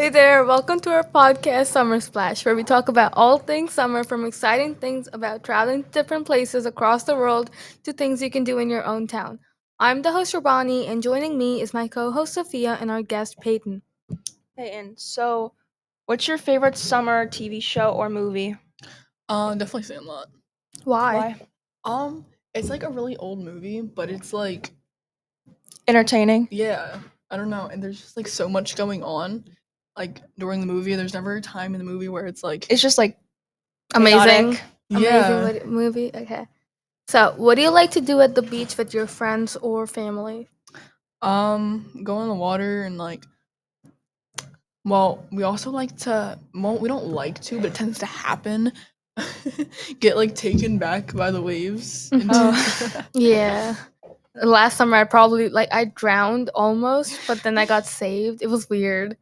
Hey there, welcome to our podcast Summer Splash, where we talk about all things summer from exciting things about traveling to different places across the world to things you can do in your own town. I'm the host Rabani, and joining me is my co host Sophia and our guest Peyton. Hey, so what's your favorite summer TV show or movie? Definitely Sandlot. Why? Why? Um, it's like a really old movie, but it's like, Entertaining. yeah, I don't know, and there's just like so much going on. Like during the movie, there's never a time in the movie where it's like, It's just like Amazing. chaotic. Amazing yeah, movie. Okay. So, what do you like to do at the beach with your friends or family? go in the water and like, well, we also like to, well, we don't like to, but it tends to happen. Get like taken back by the waves. Oh. Yeah. Last summer I drowned almost, but then I got saved. It was weird,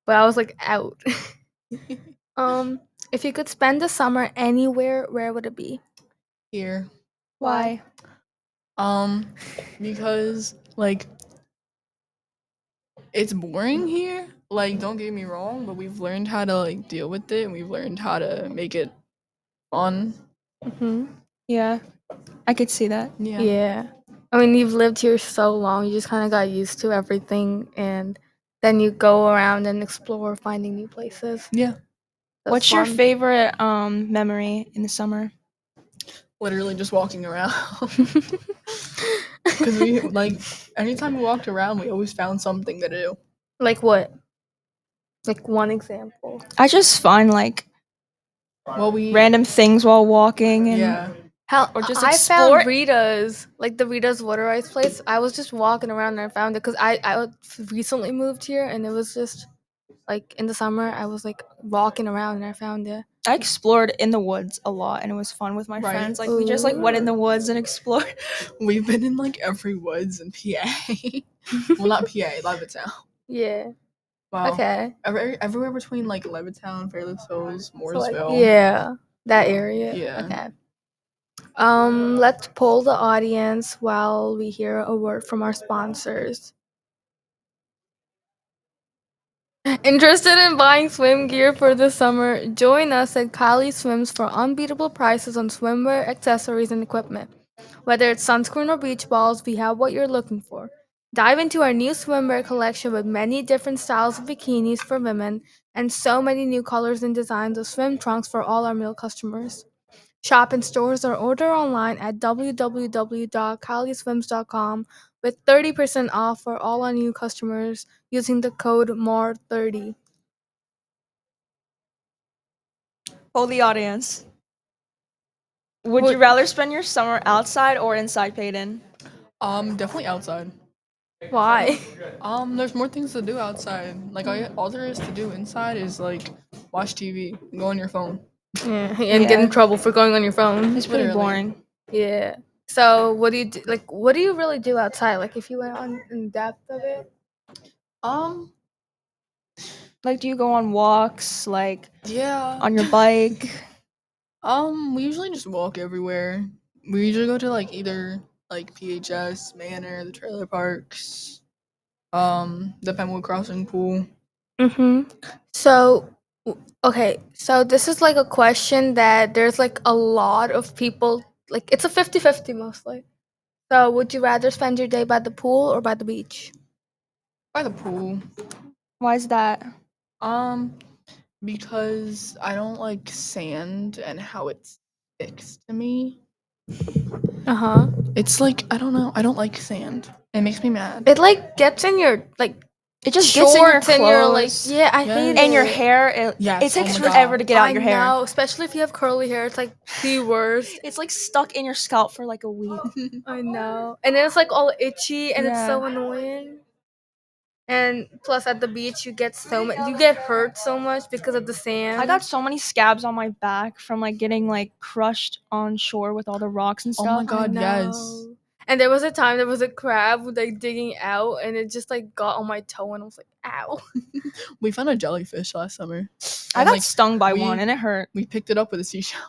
but I was like out. um, if you could spend the summer anywhere, where would it be? Here, Why? um, because like it's boring here. Like, don't get me wrong, but we've learned how to like deal with it, and we've learned how to make it fun. Hmm. Yeah, I could see that. Yeah, Yeah. I mean, you've lived here so long, you just kind of got used to everything, and then you go around and explore, finding new places. yeah. That's What's your fun. favorite memory in the summer? Literally just walking around. Because we like anytime we walked around, we always found something to do. Like what? Like one example. I just find like Well, we random things while walking and yeah. How or just I explore. found Rita's, like the Rita's water ice place. I was just walking around and I found it because I recently moved here and it was just like in the summer. I was like walking around and I found it. I explored in the woods a lot and it was fun with my Right. friends. Like we just like went in the woods and explored. We've been in like every woods in PA. Well, not PA, Levittown. Yeah. Wow. Okay. Everywhere between like Levittown, Fairless Hills, So like Mooresville. yeah, that area. Yeah. Okay. Let's poll the audience while we hear a word from our sponsors. Interested in buying swim gear for the summer? Join us at Kylie Swims for unbeatable prices on swimwear, accessories, and equipment. Whether it's sunscreen or beach balls, we have what you're looking for. Dive into our new swimwear collection with many different styles of bikinis for women and so many new colors and designs of swim trunks for all our male customers. Shop in stores or order online at www.kylieswims.com with 30% off for all our new customers using the code MORE30. Poll the audience. Would What- you rather spend your summer outside or inside, Peyton? Definitely outside. Why? There's more things to do outside. Like all there is to do inside is like watch TV and go on your phone. Yeah, and get in Yeah. trouble for going on your phone. It's pretty Literally. boring. Yeah. So, what do you do? Like, what do you really do outside? Like, if you went on in depth of it. Um, Like, do you go on walks, like yeah. on your bike? We usually just walk everywhere. We usually go to like either like PHS, Manor, the trailer parks, the Penwood Crossing pool. Mm-hmm. So, okay. So this is like a question that there's like a lot of people. Like, it's a 50-50 mostly. So, would you rather spend your day by the pool or by the beach? By the pool. Why is that? Um, because I don't like sand and how it sticks to me. Uh huh. It's like I don't know. I don't like sand. It makes me mad. It like gets in your like It just gets in your shorts and your like clothes yeah. I hate Yes. and your it. hair. It Yes, oh takes my God. forever to get out I your hair. know, especially if you have curly hair. It's like the worst. It's like stuck in your scalp for like a week. I know. And then it's like all itchy and it's so Yeah. annoying. And plus at the beach you get so much you get hurt so much because of the sand. I got so many scabs on my back from like getting like crushed on shore with all the rocks and Oh my stuff. God, yes. No. And there was a time there was a crab like digging out and it just like got on my toe and I was like, ow. We found a jellyfish last summer. I And, got like, stung by we- one and it hurt. We picked it up with a seashell.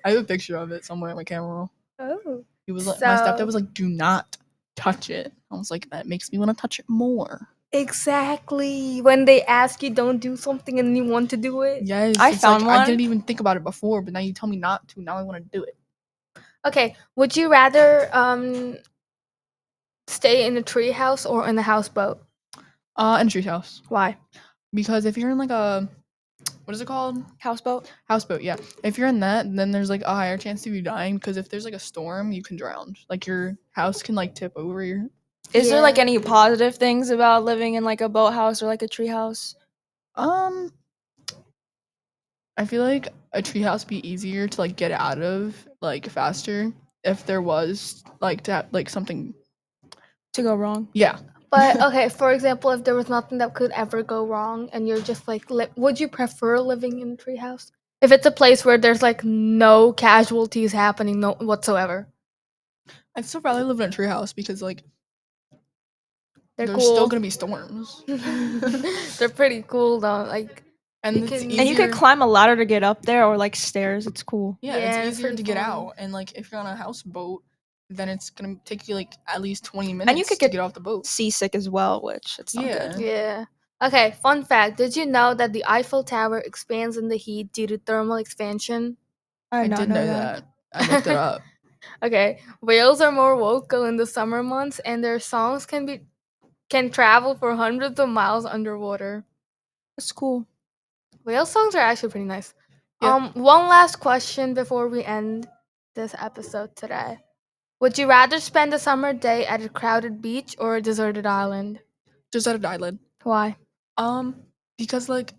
I have a picture of it somewhere on my camera roll. Oh. He was like, my stepdad So- was like, "Do not touch it." I was like, "That makes me want to touch it more." Exactly. When they ask you don't do something and you want to do it. Yes, I it's found like I one. didn't even think about it before, but now you tell me not to. Now I want to do it. Okay, would you rather stay in a tree house or in a houseboat? In a treehouse. Why? Because if you're in like a what is it called? Houseboat? Houseboat, yeah. If you're in that, then there's like a higher chance of you dying because if there's like a storm, you can drown. Like your house can like tip over your. Is there like Yeah. any positive things about living in like a boathouse or like a treehouse? Um, I feel like a treehouse be easier to like get out of like faster if there was like to have, like something. To go wrong? Yeah. But okay, for example, if there was nothing that could ever go wrong and you're just like would you prefer living in a treehouse? If it's a place where there's like no casualties happening no whatsoever. I'd still rather live in a treehouse because like They're there's still cool. gonna be storms. They're pretty cool though. Like And you it's can And you could easier. climb a ladder to get up there or like stairs. It's cool. Yeah, and it's yeah, it's easier pretty to get fun. out. And like if you're on a houseboat, then it's gonna take you like at least 20 And you minutes could to get get off the boat. seasick as well, which it's not Yeah. good. Yeah. Okay, fun fact. Did you know that the Eiffel Tower expands in the heat due to thermal expansion? I I did not did know know that. that. I looked it up. Okay, whales are more vocal in the summer months and their songs can travel for hundreds of miles underwater. It's cool. Whale songs are actually pretty nice. Yeah. One last question before we end this episode today. Would you rather spend a summer day at a crowded beach or a deserted island? Just out of island. Why? Um, because like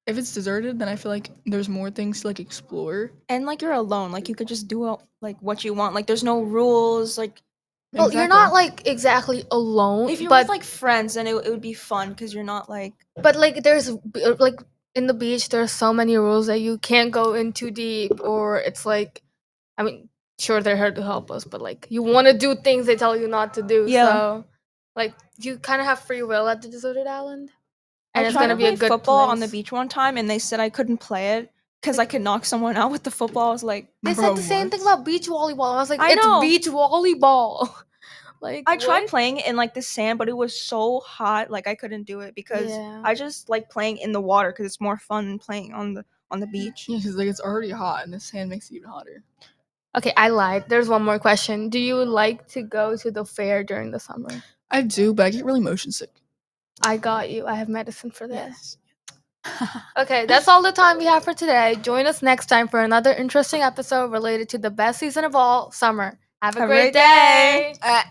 if it's deserted, then I feel like there's more things to like explore. And like you're alone. Like you could just do like what you want. Like there's no rules. Like Well, you're Exactly. not like exactly alone, if you're but with like friends, then it would be fun because you're not like like there's like in the beach there's so many rules that you can't go in too deep or it's like I mean sure they're here to help us but like you want to do things they tell you not to do Yeah. so like you kind of have free will at the deserted island I and it's tried gonna to be a play good football on the place. beach one time and they said I couldn't play it because I could knock someone out with the football. I was like, They Bro, said the same thing what? about beach volleyball. I was like I it's know. beach volleyball. Like I tried what? playing it in like the sand, but it was so hot, like I couldn't do it because Yeah. I just like playing in the water because it's more fun than playing on the beach. Yeah, because like it's already hot and the sand makes it even hotter. Okay, I lied. There's one more question. Do you like to go to the fair during the summer? I do, but I get really motion sick. I got you. I have medicine for that. Yes. Okay, that's all the time we have for today. Join us next time for another interesting episode related to the best season of all, summer. Have a Have a great great day. day.